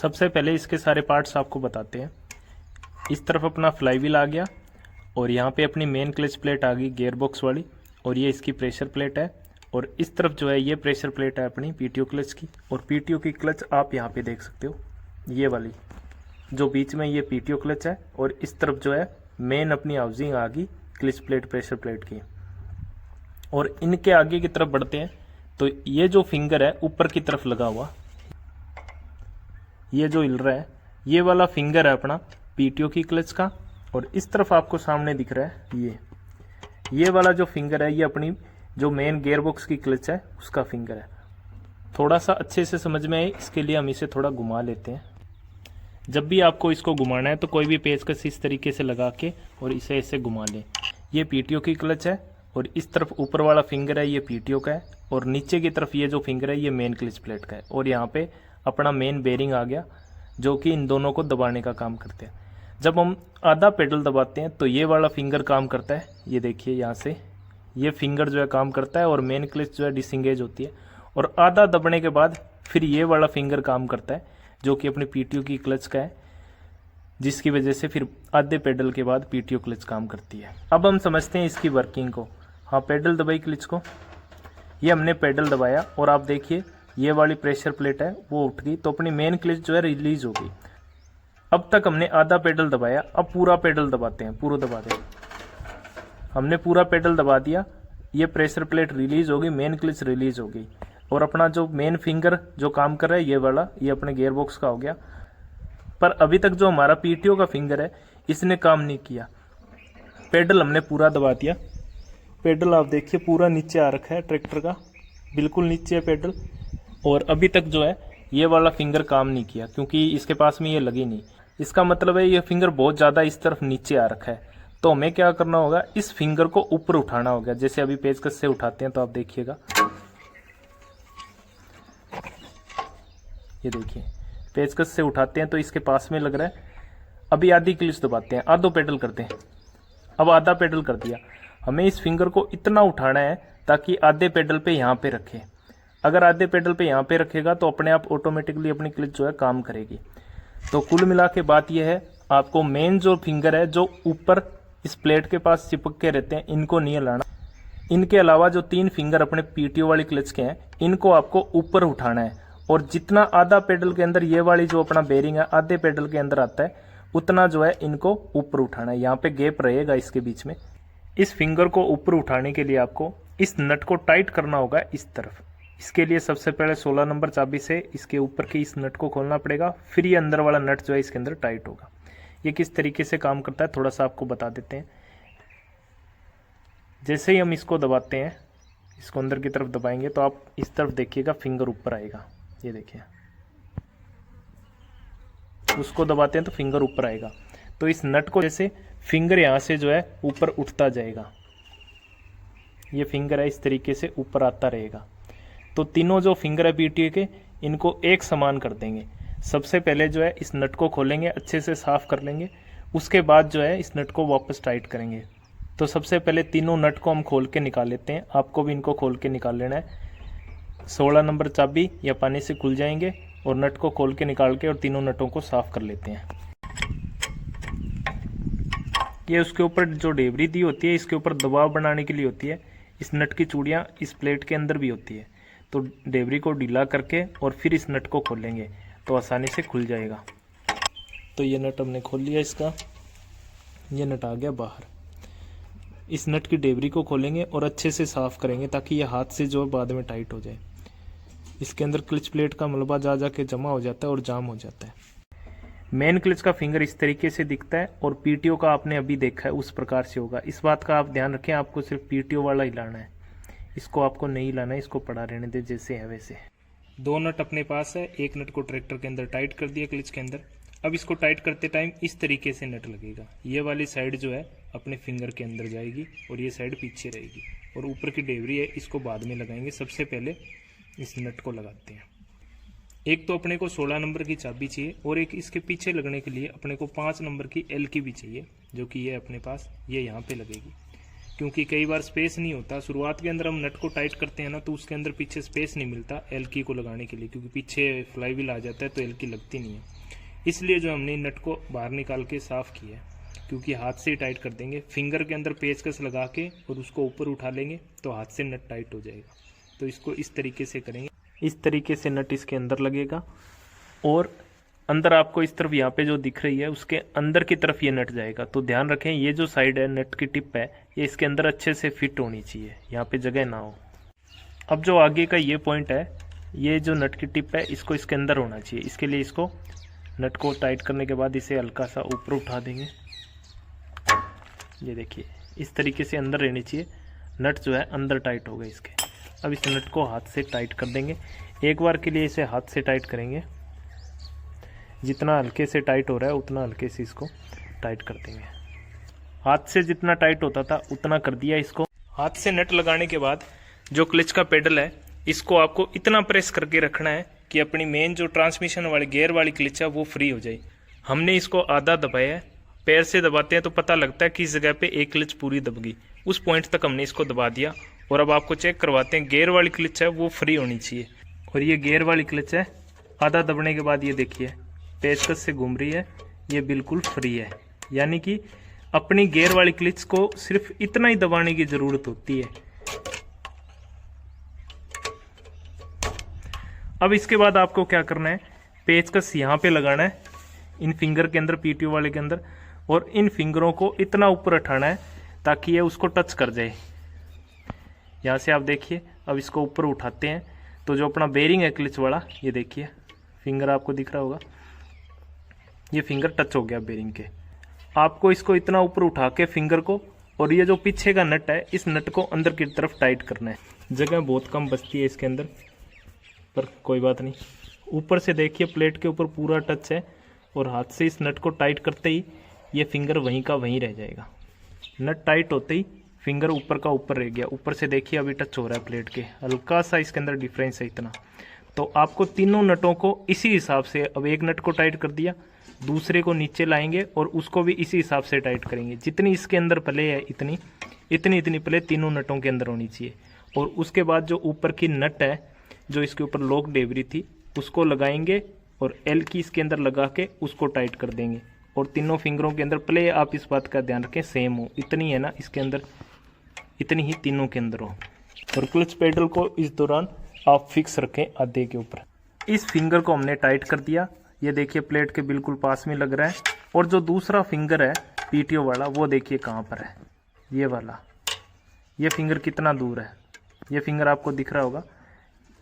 सबसे पहले इसके सारे पार्ट्स आपको बताते हैं। इस तरफ अपना फ्लाईव्हील आ गया और यहाँ पे अपनी मेन क्लच प्लेट आ गई गियर बॉक्स वाली, और ये इसकी प्रेशर प्लेट है। और इस तरफ जो है ये प्रेशर प्लेट है अपनी पीटीओ क्लच की, और पीटीओ की क्लच आप यहाँ पे देख सकते हो, ये वाली जो बीच में ये पीटीओ क्लच है, और इस तरफ जो है मेन अपनी हाउसिंग आ गई क्लच प्लेट प्रेशर प्लेट की। और इनके आगे की तरफ बढ़ते हैं तो ये जो फिंगर है ऊपर की तरफ लगा हुआ, ये जो हिल रहा है ये वाला फिंगर है अपना पीटीओ की क्लच का। और इस तरफ आपको सामने दिख रहा है ये वाला जो फिंगर है ये अपनी जो मेन गियर बॉक्स की क्लच है उसका फिंगर है। थोड़ा सा अच्छे से समझ में आए इसके लिए हम इसे थोड़ा घुमा लेते हैं। जब भी आपको इसको घुमाना है तो कोई भी पेचकस इस तरीके से लगा के और इसे ऐसे घुमा लें। ये पीटीओ की क्लच है और इस तरफ ऊपर वाला फिंगर है ये पीटीओ का है, और नीचे की तरफ ये जो फिंगर है ये मेन क्लच प्लेट का है। और यहाँ पे अपना मेन बेरिंग आ गया जो कि इन दोनों को दबाने का काम करते हैं। जब हम आधा पेडल दबाते हैं तो ये वाला फिंगर काम करता है, ये देखिए यहाँ से ये फिंगर जो है काम करता है और मेन क्लच जो है डिसंगेज होती है। और आधा दबने के बाद फिर ये वाला फिंगर काम करता है जो कि अपनी पीटीओ की क्लच का है, जिसकी वजह से फिर आधे पेडल के बाद पीटीओ क्लच काम करती है। अब हम समझते हैं इसकी वर्किंग को। हाँ, पेडल दबाई क्लच को, ये हमने पेडल दबाया और आप देखिए ये वाली प्रेशर प्लेट है वो उठ गई, तो अपनी मेन क्लच जो है रिलीज हो गई। अब तक हमने आधा पेडल दबाया, अब पूरा पेडल दबाते हैं, पूरा दबा दें। हमने पूरा पेडल दबा दिया, ये प्रेशर प्लेट रिलीज हो गई, मेन क्लच रिलीज हो गई, और अपना जो मेन फिंगर जो काम कर रहा है ये वाला ये अपने गियर बॉक्स का हो गया। पर अभी तक जो हमारा पीटीओ का फिंगर है इसने काम नहीं किया। पेडल हमने पूरा दबा दिया, पेडल आप देखिए पूरा नीचे आ रखा है ट्रैक्टर का, बिल्कुल नीचे है पेडल। और अभी तक जो है ये वाला फिंगर काम नहीं किया क्योंकि इसके पास में ये लगी नहीं। इसका मतलब है ये फिंगर बहुत ज़्यादा इस तरफ नीचे आ रखा है। तो हमें क्या करना होगा, इस फिंगर को ऊपर उठाना होगा। जैसे अभी पेचकस से उठाते हैं तो आप देखिएगा, ये देखिए पेचकस से उठाते हैं तो इसके पास में लग रहा है। अभी आधी क्लिच दबाते हैं, आधो पेडल करते हैं, अब आधा पेडल कर दिया। हमें इस फिंगर को इतना उठाना है ताकि आधे पेडल पे यहाँ पे रखे। अगर आधे पेडल पे यहाँ पे रखेगा तो अपने आप ऑटोमेटिकली अपनी क्लिच जो है काम करेगी। तो कुल मिला के बात यह है, आपको मेन जो फिंगर है जो ऊपर इस प्लेट के पास चिपक के रहते हैं इनको नहीं हिलाना। इनके अलावा जो 3 फिंगर अपने पीटीओ वाली क्लच के हैं इनको आपको ऊपर उठाना है, और जितना आधा पेडल के अंदर ये वाली जो अपना बेरिंग है आधे पेडल के अंदर आता है उतना जो है इनको ऊपर उठाना है। यहाँ पे गैप रहेगा इसके बीच में। इस फिंगर को ऊपर उठाने के लिए आपको इस नट को टाइट करना होगा इस तरफ। इसके लिए सबसे पहले 16 नंबर चाबी से इसके ऊपर के इस नट को खोलना पड़ेगा, फिर ये अंदर वाला नट जो है इसके अंदर टाइट होगा। ये किस तरीके से काम करता है थोड़ा सा आपको बता देते हैं। जैसे ही हम इसको दबाते हैं, इसको अंदर की तरफ दबाएंगे तो आप इस तरफ देखिएगा फिंगर ऊपर आएगा, ये देखिए। उसको दबाते हैं तो फिंगर ऊपर आएगा। तो इस नट को जैसे फिंगर यहाँ से जो है ऊपर उठता जाएगा, ये फिंगर है इस तरीके से ऊपर आता रहेगा। तो तीनों जो फिंगर है पीटीओ के इनको एक समान कर देंगे। सबसे पहले जो है इस नट को खोलेंगे, अच्छे से साफ कर लेंगे, उसके बाद जो है इस नट को वापस टाइट करेंगे। तो सबसे पहले तीनों नट को हम खोल के निकाल लेते हैं, आपको भी इनको खोल के निकाल लेना है। 16 नंबर चाबी या पानी से खुल जाएंगे, और नट को खोल के निकाल के और तीनों नटों को साफ कर लेते हैं। ये उसके ऊपर जो डेबरी दी होती है इसके ऊपर दबाव बनाने के लिए होती है। इस नट की चूड़ियाँ इस प्लेट के अंदर भी होती है, तो डेबरी को ढीला करके और फिर इस नट को खोलेंगे तो आसानी से खुल जाएगा। तो ये नट हमने खोल लिया इसका, ये नट आ गया बाहर। इस नट की डेबरी को खोलेंगे और अच्छे से साफ करेंगे ताकि ये हाथ से जो बाद में टाइट हो जाए। इसके अंदर क्लच प्लेट का मलबा जा के जमा हो जाता है और जाम हो जाता है। मेन क्लच का फिंगर इस तरीके से दिखता है और पीटीओ का आपने अभी देखा है उस प्रकार से होगा। इस बात का आप ध्यान रखें, आपको सिर्फ पीटीओ वाला हिलाना है, इसको आपको नहीं हिलाना है, इसको पड़ा रहने दे जैसे है वैसे। 2 नट अपने पास है, एक नट को ट्रैक्टर के अंदर टाइट कर दिया क्लच के अंदर। अब इसको टाइट करते टाइम इस तरीके से नट लगेगा, ये वाली साइड जो है अपने फिंगर के अंदर जाएगी और ये साइड पीछे रहेगी, और ऊपर की डेबरी है इसको बाद में लगाएंगे। सबसे पहले इस नट को लगाते हैं। एक तो अपने को 16 नंबर की चाबी चाहिए, और एक इसके पीछे लगने के लिए अपने को 5 नंबर की एल की भी चाहिए, जो कि ये अपने पास ये यहाँ पे लगेगी। क्योंकि कई बार स्पेस नहीं होता। शुरुआत के अंदर हम नट को टाइट करते हैं ना, तो उसके अंदर पीछे स्पेस नहीं मिलता एल की को लगाने के लिए, क्योंकि पीछे फ्लाईव्हील आ जाता है तो एल की लगती नहीं है। इसलिए जो हमने नट को बाहर निकाल के साफ किया है, क्योंकि हाथ से ही टाइट कर देंगे। फिंगर के अंदर पेचकस लगा के और उसको ऊपर उठा लेंगे तो हाथ से नट टाइट हो जाएगा। तो इसको इस तरीके से करेंगे, इस तरीके से नट इसके अंदर लगेगा और अंदर आपको इस तरफ यहाँ पे जो दिख रही है उसके अंदर की तरफ ये नट जाएगा। तो ध्यान रखें, ये जो साइड है नट की टिप है ये इसके अंदर अच्छे से फिट होनी चाहिए, यहाँ पे जगह ना हो। अब जो आगे का ये पॉइंट है, ये जो नट की टिप है इसको इसके अंदर होना चाहिए। इसके लिए इसको नट को टाइट करने के बाद इसे हल्का सा ऊपर उठा देंगे। ये देखिए इस तरीके से अंदर रहनी चाहिए, नट जो है अंदर टाइट हो गए इसके। अब इस नट को हाथ से टाइट कर देंगे। एक बार के लिए इसे हाथ से टाइट करेंगे, जितना हल्के से टाइट हो रहा है उतना हल्के से इसको टाइट कर देंगे। हाथ से जितना टाइट होता था उतना कर दिया इसको। हाथ से नट लगाने के बाद जो क्लच का पेडल है इसको आपको इतना प्रेस करके रखना है कि अपनी मेन जो ट्रांसमिशन वाली गियर वाली क्लच है वो फ्री हो जाए। हमने इसको आधा दबाया है, पैर से दबाते हैं तो पता लगता है किस जगह पे एक क्लच पूरी दब गई, उस पॉइंट तक हमने इसको दबा दिया। और अब आपको चेक करवाते हैं, गियर वाली क्लच है वो फ्री होनी चाहिए और ये गियर वाली क्लच है। आधा दबने के बाद ये देखिए पेचकस से घूम रही है, ये बिल्कुल फ्री है। यानी कि अपनी गियर वाली क्लच को सिर्फ इतना ही दबाने की जरूरत होती है। अब इसके बाद आपको क्या करना है, पेचकस यहाँ पे लगाना है इन फिंगर के अंदर, पीटीओ वाले के अंदर, और इन फिंगरों को इतना ऊपर उठाना है ताकि ये उसको टच कर जाए। यहाँ से आप देखिए, अब इसको ऊपर उठाते हैं तो जो अपना बेरिंग है क्लच वाला, ये देखिए फिंगर आपको दिख रहा होगा, ये फिंगर टच हो गया बेरिंग के। आपको इसको इतना ऊपर उठा के फिंगर को, और ये जो पीछे का नट है इस नट को अंदर की तरफ टाइट करना है। जगह बहुत कम बचती है इसके अंदर, पर कोई बात नहीं। ऊपर से देखिए प्लेट के ऊपर पूरा टच है और हाथ से इस नट को टाइट करते ही ये फिंगर वहीं का वहीं रह जाएगा। नट टाइट होते ही फिंगर ऊपर का ऊपर रह गया। ऊपर से देखिए अभी टच हो रहा है प्लेट के, हल्का सा इसके अंदर डिफरेंस है इतना। तो आपको तीनों नटों को इसी हिसाब से, अब एक नट को टाइट कर दिया, दूसरे को नीचे लाएंगे और उसको भी इसी हिसाब से टाइट करेंगे। जितनी इसके अंदर प्ले है इतनी इतनी इतनी प्ले तीनों नटों के अंदर होनी चाहिए। और उसके बाद जो ऊपर की नट है, जो इसके ऊपर लॉक डेबरी थी, उसको लगाएंगे और एल की इसके अंदर लगा के उसको टाइट कर देंगे। और तीनों फिंगरों के अंदर प्ले, आप इस बात का ध्यान रखें, सेम हो, इतनी है ना इसके अंदर, इतनी ही तीनों के अंदर हो। और क्लच पेडल को इस दौरान आप फिक्स रखें आधे के ऊपर। इस फिंगर को हमने टाइट कर दिया, ये देखिए प्लेट के बिल्कुल पास में लग रहा है। और जो दूसरा फिंगर है पीटीओ वाला, वो देखिए कहाँ पर है, ये वाला। ये फिंगर कितना दूर है, ये फिंगर आपको दिख रहा होगा,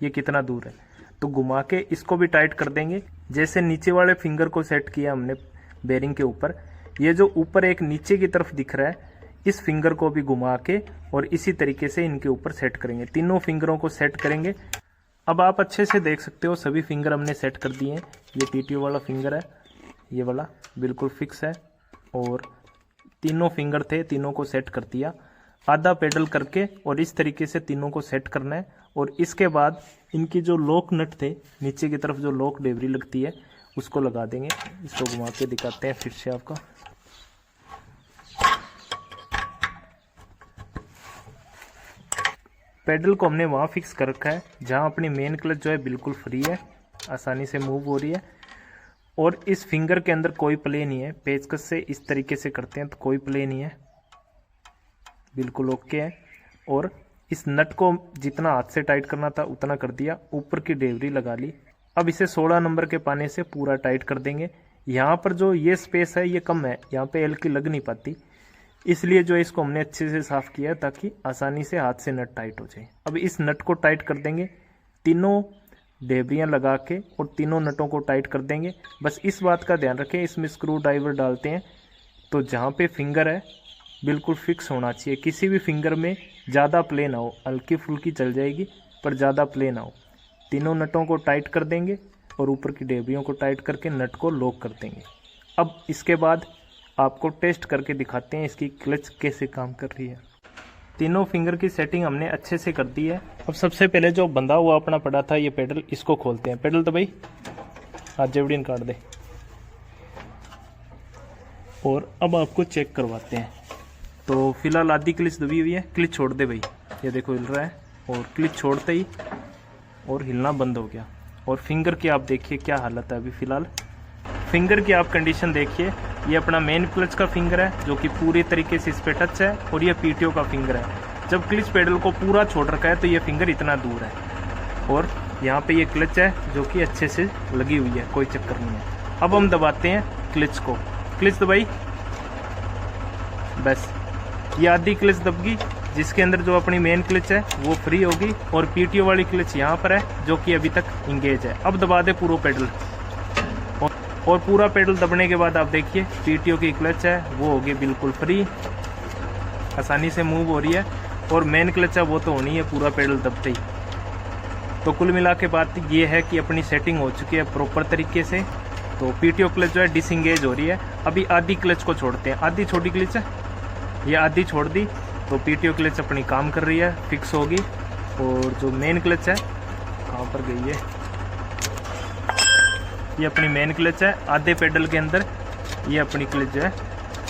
ये कितना दूर है। तो घुमा के इसको भी टाइट कर देंगे। जैसे नीचे वाले फिंगर को सेट किया हमने बेरिंग के ऊपर, ये जो ऊपर एक नीचे की तरफ दिख रहा है, इस फिंगर को भी घुमा के और इसी तरीके से इनके ऊपर सेट करेंगे। तीनों फिंगरों को सेट करेंगे। अब आप अच्छे से देख सकते हो सभी फिंगर हमने सेट कर दिए हैं। ये पीटीओ वाला फिंगर है, ये वाला बिल्कुल फिक्स है, और तीनों फिंगर थे, तीनों को सेट कर दिया आधा पेडल करके। और इस तरीके से तीनों को सेट करना है। और इसके बाद इनकी जो लॉक नट थे, नीचे की तरफ जो लॉक डेबरी लगती है, उसको लगा देंगे। इसको घुमा के दिखाते हैं फिर से आपको। पेडल को हमने वहाँ फिक्स कर रखा है जहाँ अपनी मेन क्लच जो है बिल्कुल फ्री है, आसानी से मूव हो रही है। और इस फिंगर के अंदर कोई प्ले नहीं है। पेचकस से इस तरीके से करते हैं तो कोई प्ले नहीं है, बिल्कुल ओके है। और इस नट को जितना हाथ से टाइट करना था उतना कर दिया, ऊपर की डेवरी लगा ली। अब इसे 16 नंबर के पाने से पूरा टाइट कर देंगे। यहाँ पर जो ये स्पेस है ये कम है, यहाँ पे एल की लग नहीं पाती, इसलिए जो इसको हमने अच्छे से साफ किया है ताकि आसानी से हाथ से नट टाइट हो जाए। अब इस नट को टाइट कर देंगे, तीनों डेबरियाँ लगा के और तीनों नटों को टाइट कर देंगे। बस इस बात का ध्यान रखें, इसमें स्क्रू ड्राइवर डालते हैं तो जहाँ पे फिंगर है बिल्कुल फिक्स होना चाहिए। किसी भी फिंगर में ज़्यादा प्ले ना हो, हल्की फुल्की चल जाएगी पर ज़्यादा प्ले ना हो। तीनों नटों को टाइट कर देंगे और ऊपर की डेबरियों को टाइट करके नट को लॉक कर देंगे। अब इसके बाद आपको टेस्ट करके दिखाते हैं इसकी क्लच कैसे काम कर रही है। तीनों फिंगर की सेटिंग हमने अच्छे से कर दी है। अब सबसे पहले जो बंधा हुआ अपना पड़ा था ये पेडल, इसको खोलते हैं। पेडल तो भाई हाथ जेवड़ीन काट दे। और अब आपको चेक करवाते हैं। तो फिलहाल आधी क्लिच दबी हुई है, क्लिच छोड़ दे भाई, ये देखो हिल रहा है, और क्लिच छोड़ते ही और हिलना बंद हो गया। और फिंगर की आप देखिए क्या हालत है अभी फिलहाल। फिंगर की आप कंडीशन देखिए, ये अपना मेन क्लच का फिंगर है जो कि पूरी तरीके से इस पे टच है, और ये पीटीओ का फिंगर है। जब क्लिच पेडल को पूरा छोड़ रखा है तो ये फिंगर इतना दूर है, और यहाँ पे ये क्लच है जो कि अच्छे से लगी हुई है, कोई चक्कर नहीं है। अब हम दबाते हैं क्लच को, क्लच दबाई, बस ये आधी क्लच दब गई, जिसके अंदर जो अपनी मेन क्लच है वो फ्री होगी, और पीटीओ वाली क्लच यहाँ पर है जो कि अभी तक इंगेज है। अब दबा दे पूरा पेडल, और पूरा पेडल दबने के बाद आप देखिए पीटीओ की क्लच है वो होगी बिल्कुल फ्री, आसानी से मूव हो रही है, और मेन क्लच है वो तो होनी है पूरा पेडल दबते ही। तो कुल मिला के बात ये है कि अपनी सेटिंग हो चुकी है प्रॉपर तरीके से। तो पीटीओ क्लच जो है डिसंगेज हो रही है। अभी आधी क्लच को छोड़ते हैं, आधी छोटी क्लच है, ये आधी छोड़ दी तो पीटीओ क्लच अपनी काम कर रही है, फिक्स होगी। और जो मेन क्लच है कहाँ पर गई है, ये अपनी मेन क्लच है, आधे पेडल के अंदर ये अपनी क्लच जो है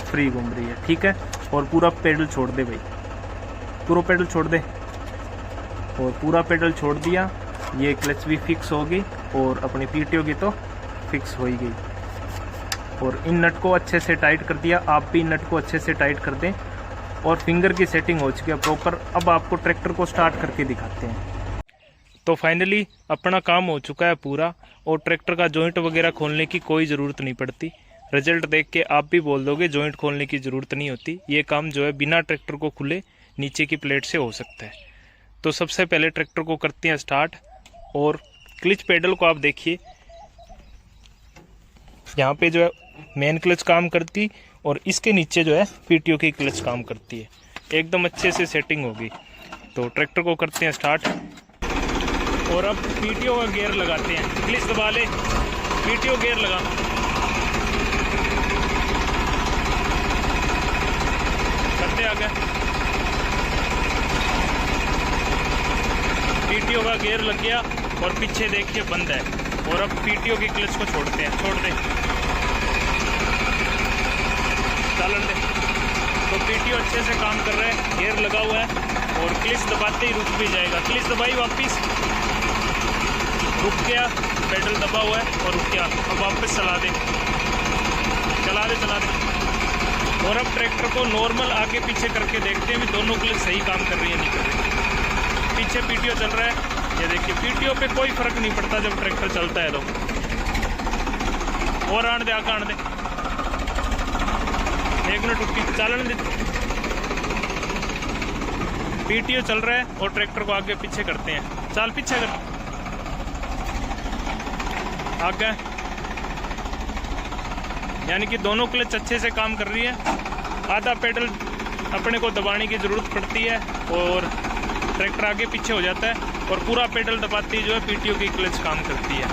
फ्री घूम रही है, ठीक है। और पूरा पेडल छोड़ दे भाई, पूरा पेडल छोड़ दे, और पूरा पेडल छोड़ दिया, ये क्लच भी फिक्स होगी, और अपनी पीटीओ की तो फिक्स हो ही गई। और इन नट को अच्छे से टाइट कर दिया, आप भी इन नट को अच्छे से टाइट कर दें, और फिंगर की सेटिंग हो चुकी है प्रॉपर। अब आपको ट्रैक्टर को स्टार्ट करके दिखाते हैं। तो फाइनली अपना काम हो चुका है पूरा, और ट्रैक्टर का जॉइंट वगैरह खोलने की कोई ज़रूरत नहीं पड़ती। रिजल्ट देख के आप भी बोल दोगे जॉइंट खोलने की ज़रूरत नहीं होती। ये काम जो है बिना ट्रैक्टर को खुले नीचे की प्लेट से हो सकता है। तो सबसे पहले ट्रैक्टर को करते हैं स्टार्ट, और क्लच पेडल को आप देखिए, यहाँ पे जो है मेन क्लच काम करती, और इसके नीचे जो है पीटीओ की क्लच काम करती है, एकदम अच्छे से सेटिंग होगी। तो ट्रैक्टर को करते हैं स्टार्ट, और अब पीटीओ का गियर लगाते हैं। क्लच दबा ले, पीटीओ गियर लगा, करते आगे। पीटीओ का गियर लग गया, और पीछे देखिए बंद है। और अब पीटीओ की क्लच को छोड़ते हैं, छोड़ दे, चालन दे। तो पीटीओ अच्छे से काम कर रहा है, गियर लगा हुआ है, और क्लच दबाते ही रुक भी जाएगा। क्लच दबाई वापस, रुक गया, पेडल दबा हुआ है और रुक गया। अब वापस चला दे, चला दे, चला दे। और अब ट्रैक्टर को नॉर्मल आगे पीछे करके देखते हैं भी दोनों क्लच सही काम कर रही है नहीं कर रही। पीछे पीटीओ चल रहा है, ये देखिए पीटीओ पे कोई फर्क नहीं पड़ता जब ट्रैक्टर चलता है तो। और आने दे, आगे आने दे, 1 मिनट रुकी, चालन दे। पीटीओ चल रहा है और ट्रैक्टर को आगे पीछे करते हैं। चाल पीछे कर, आगे, यानी कि दोनों क्लच अच्छे से काम कर रही है। आधा पेडल अपने को दबाने की ज़रूरत पड़ती है, और ट्रैक्टर आगे पीछे हो जाता है, और पूरा पेडल दबाती जो है पीटीओ की क्लच काम करती है।